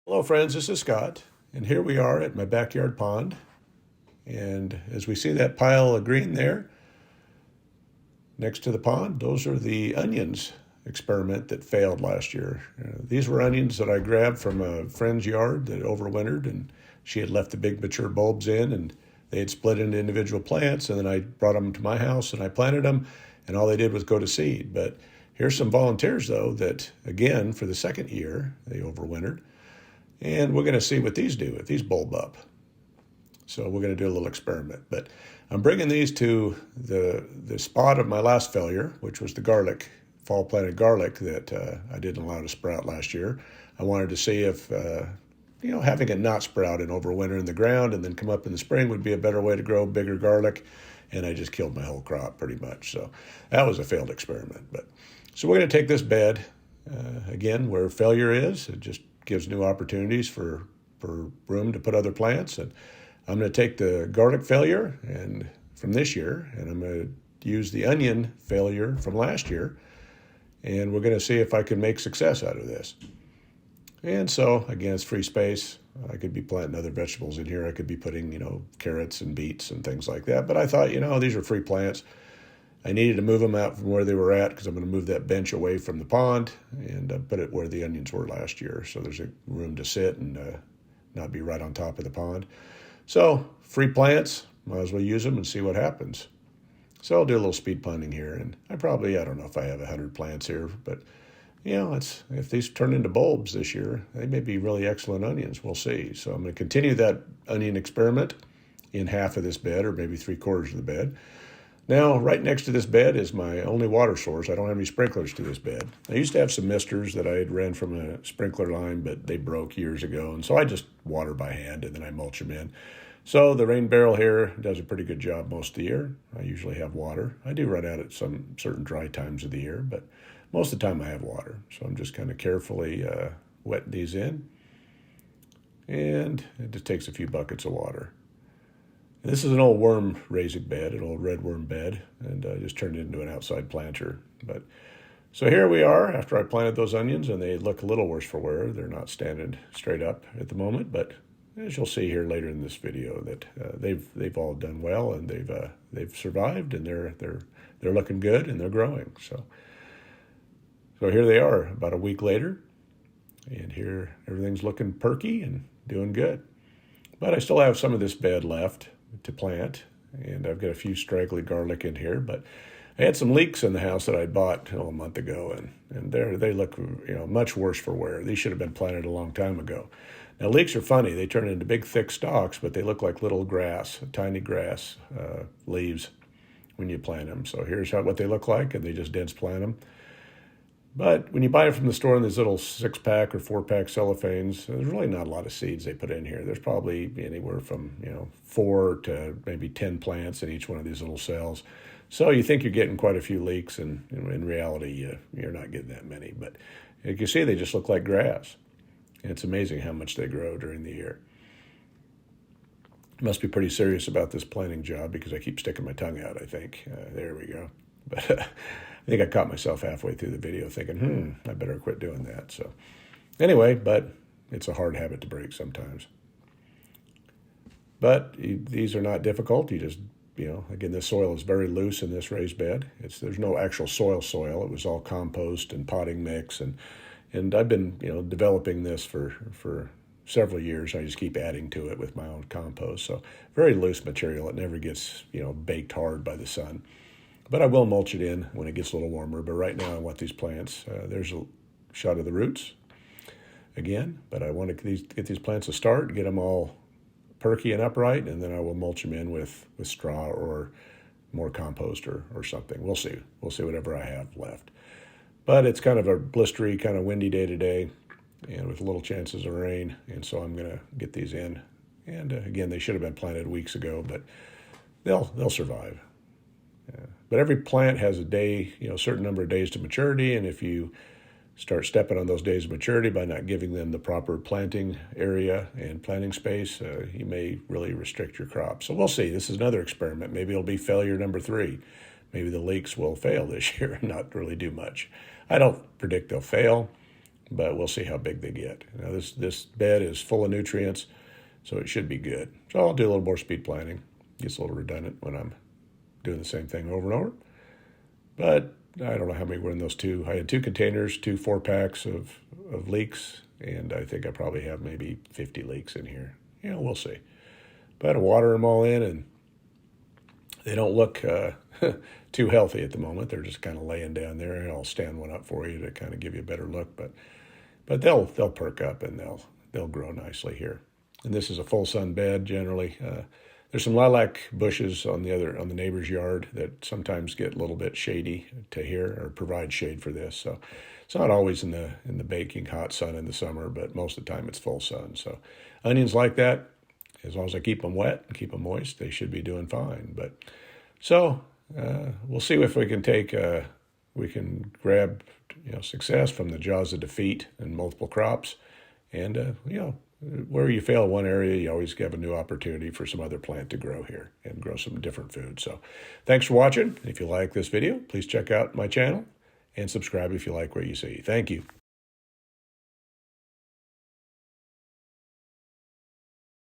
Hello friends, this is Scott, and here we are at my backyard pond. And as we see that pile of green there next to the pond, those are the onions experiment that failed last year. These were onions that I grabbed from a friend's yard that overwintered, and she had left the big mature bulbs in, and they had split into individual plants, and then I brought them to my house and I planted them, and all they did was go to seed. But here's some volunteers though that, again, for the second year, they overwintered. And we're going to see what these do, if these bulb up. So we're going to do a little experiment. But I'm bringing these to the spot of my last failure, which was the garlic, fall planted garlic that I didn't allow to sprout last year. I wanted to see if, having it not sprout and overwinter in the ground and then come up in the spring would be a better way to grow bigger garlic. And I just killed my whole crop pretty much. So that was a failed experiment. So we're going to take this bed, again, where failure is. It just gives new opportunities for room to put other plants. And I'm going to take the garlic failure and from this year, and I'm going to use the onion failure from last year, and we're going to see if I can make success out of this. And so, again, it's free space. I could be planting other vegetables in here. I could be putting, carrots and beets and things like that. But I thought, these are free plants. I needed to move them out from where they were at because I'm going to move that bench away from the pond and put it where the onions were last year. So there's a room to sit and not be right on top of the pond. So free plants, might as well use them and see what happens. So I'll do a little speed planting here. And I don't know if I have 100 plants here, but if these turn into bulbs this year, they may be really excellent onions. We'll see. So I'm going to continue that onion experiment in half of this bed or maybe 3/4 of the bed. Now, right next to this bed is my only water source. I don't have any sprinklers to this bed. I used to have some misters that I had ran from a sprinkler line, but they broke years ago. And so I just water by hand and then I mulch them in. So the rain barrel here does a pretty good job most of the year. I usually have water. I do run out at some certain dry times of the year, but most of the time I have water. So I'm just kind of carefully wetting these in. And it just takes a few buckets of water. This is an old worm raising bed, an old red worm bed, and I just turned it into an outside planter. So here we are after I planted those onions, and they look a little worse for wear. They're not standing straight up at the moment, but as you'll see here later in this video, that they've all done well, and they've survived, and they're looking good, and they're growing. So here they are, about a week later, and here everything's looking perky and doing good. But I still have some of this bed left to plant, and I've got a few straggly garlic in here, but I had some leeks in the house that I bought a month ago, and they look much worse for wear. These should have been planted a long time ago. Now leeks are funny. They turn into big thick stalks, but they look like little grass, tiny grass leaves when you plant them. So here's what they look like, and they just dense plant them. But when you buy it from the store in these little 6-pack or 4-pack cellophanes, there's really not a lot of seeds they put in here. There's probably anywhere from 4 to maybe 10 plants in each one of these little cells. So you think you're getting quite a few leeks, and in reality, you're not getting that many. But you can see they just look like grass. And it's amazing how much they grow during the year. Must be pretty serious about this planting job because I keep sticking my tongue out, I think. There we go. But I think I caught myself halfway through the video thinking, I better quit doing that. So anyway, but it's a hard habit to break sometimes. But these are not difficult. You just, again, this soil is very loose in this raised bed. There's no actual soil. It was all compost and potting mix. And I've been, developing this for several years. I just keep adding to it with my own compost. So very loose material. It never gets, baked hard by the sun. But I will mulch it in when it gets a little warmer. But right now I want these plants. There's a shot of the roots again. But I want to get these plants to start, get them all perky and upright, and then I will mulch them in with straw or more compost or something. We'll see. We'll see whatever I have left. But it's kind of a blistery, kind of windy day today, and with little chances of rain. And so I'm going to get these in. And again, they should have been planted weeks ago, but they'll survive. But every plant has a certain number of days to maturity, and if you start stepping on those days of maturity by not giving them the proper planting area and planting space, you may really restrict your crop. So we'll see. This is another experiment. Maybe it'll be failure number 3. Maybe the leeks will fail this year and not really do much. I don't predict they'll fail, but we'll see how big they get. Now this bed is full of nutrients, so it should be good. So I'll do a little more speed planting. Gets a little redundant when I'm doing the same thing over and over. But I don't know how many were in those two. I had 2 containers, 2 4-packs of leeks, and I think I probably have maybe 50 leeks in here. We'll see. But I water them all in, and they don't look too healthy at the moment. They're just kind of laying down there, and I'll stand one up for you to kind of give you a better look. But they'll perk up, and they'll grow nicely here. And this is a full sun bed generally. There's some lilac bushes on the neighbor's yard that sometimes get a little bit shady to here, or provide shade for this. So it's not always in the baking hot sun in the summer, but most of the time it's full sun. So onions like that, as long as I keep them wet and keep them moist, they should be doing fine. But so we'll see if we can grab success from the jaws of defeat in multiple crops, and where you fail one area, you always have a new opportunity for some other plant to grow here and grow some different food. So thanks for watching. If you like this video, please check out my channel and subscribe if you like what you see. Thank you.